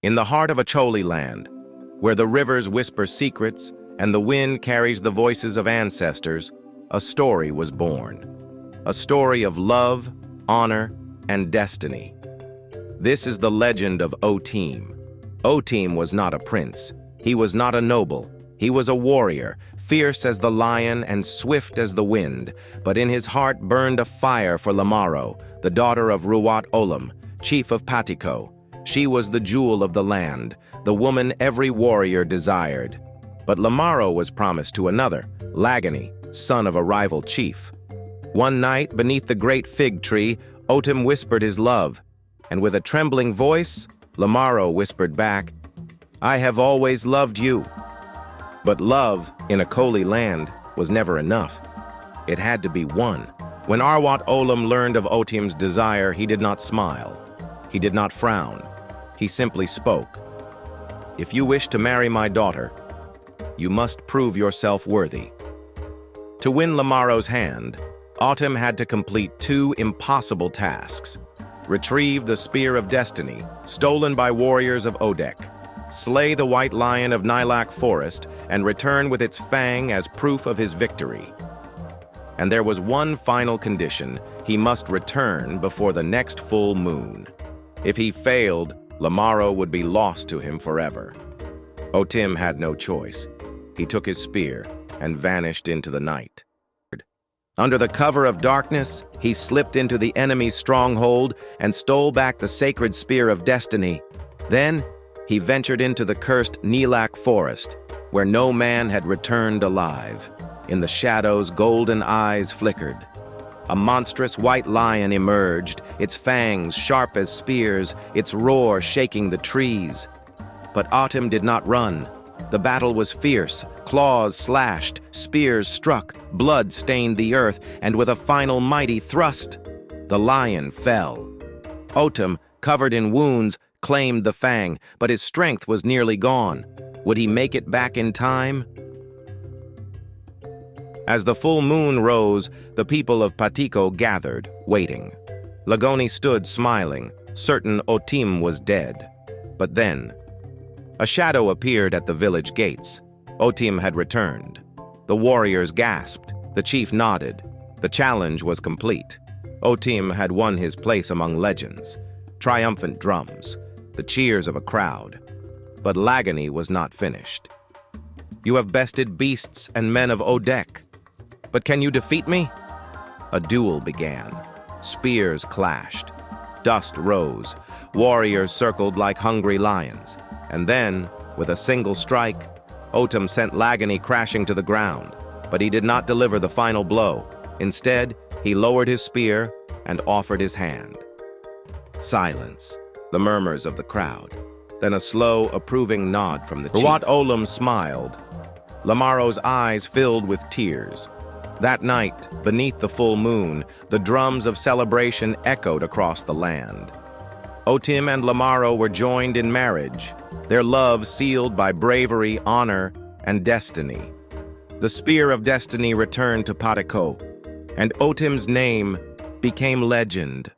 In the heart of Acholi land, where the rivers whisper secrets and the wind carries the voices of ancestors, a story was born. A story of love, honor, and destiny. This is the legend of Otim. Otim was not a prince. He was not a noble. He was a warrior, fierce as the lion and swift as the wind, but in his heart burned a fire for Lamaro, the daughter of Otim, chief of Patiko. She was the jewel of the land, the woman every warrior desired. But Lamaro was promised to another, Legend, son of a rival chief. One night, beneath the great fig tree, Otim whispered his love, and with a trembling voice, Lamaro whispered back, "I have always loved you." But love, in Acholi land, was never enough. It had to be won. When Otim learned of Otim's desire, he did not smile. He did not frown. He simply spoke. "If you wish to marry my daughter, you must prove yourself worthy." To win Lamaro's hand, Otim had to complete two impossible tasks. Retrieve the Spear of Destiny, stolen by warriors of Odek, slay the White Lion of Nilak Forest, and return with its fang as proof of his victory. And there was one final condition: he must return before the next full moon. If he failed, Lamaro would be lost to him forever. Otim had no choice. He took his spear and vanished into the night. Under the cover of darkness, he slipped into the enemy's stronghold and stole back the sacred Spear of Destiny. Then, he ventured into the cursed Nilak Forest, where no man had returned alive. In the shadows, golden eyes flickered. A monstrous white lion emerged, its fangs sharp as spears, its roar shaking the trees. But Otim did not run. The battle was fierce. Claws slashed, spears struck, blood stained the earth, and with a final mighty thrust, the lion fell. Otim, covered in wounds, claimed the fang, but his strength was nearly gone. Would he make it back in time? As the full moon rose, the people of Patiko gathered, waiting. Legend stood smiling, certain Otim was dead. But then, a shadow appeared at the village gates. Otim had returned. The warriors gasped. The chief nodded. The challenge was complete. Otim had won his place among legends. Triumphant drums, the cheers of a crowd. But Legend was not finished. "You have bested beasts and men of Odek. But can you defeat me?" A duel began. Spears clashed. Dust rose. Warriors circled like hungry lions. And then, with a single strike, Otim sent Legend crashing to the ground. But he did not deliver the final blow. Instead, he lowered his spear and offered his hand. Silence. The murmurs of the crowd. Then a slow, approving nod from the chief. Otim smiled. Lamaro's eyes filled with tears. That night, beneath the full moon, the drums of celebration echoed across the land. Otim and Lamaro were joined in marriage, their love sealed by bravery, honor, and destiny. The Spear of Destiny returned to Patiko, and Otim's name became legend.